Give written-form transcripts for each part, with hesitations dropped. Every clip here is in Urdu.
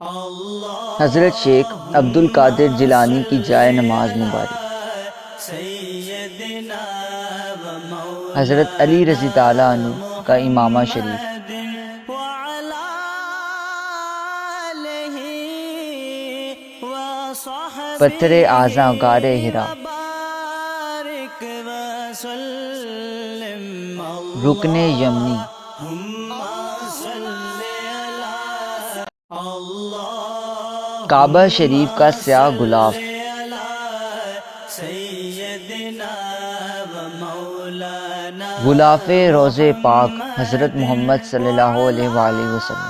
حضرت شیخ عبد القادر جیلانی کی جائے نماز مبارک۔ حضرت علی رضی تعالیٰ عنہ کا امامہ شریف۔ پتھر اعظم غار حرا، رکن یمنی، کعبہ شریف کا سیاہ غلاف، غلاف روض پاک حضرت محمد صلی اللہ علیہ وآلہ وسلم۔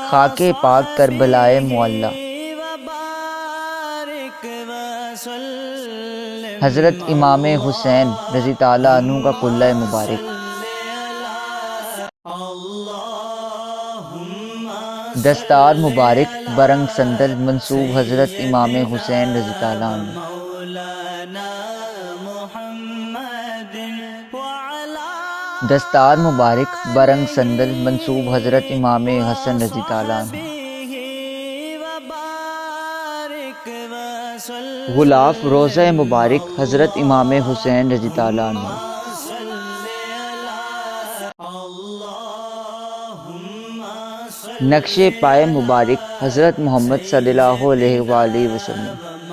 خاک پاک کربلائے معلی، حضرت امام حسین رضی تعالیٰ عنہ کا قلعہ مبارک۔ دستار مبارک برنگ صندل منسوب حضرت امام حسین رضی تعالیٰ عنہ۔ دستار مبارک برنگ صندل منسوب حضرت امام حسن رضی تعالیٰ عنہ۔ غلاف روضہ مبارک حضرت امام حسین رضی تعالیٰ عنہ۔ نقش پائے مبارک حضرت محمد صلی اللہ علیہ وآلہ وسلم۔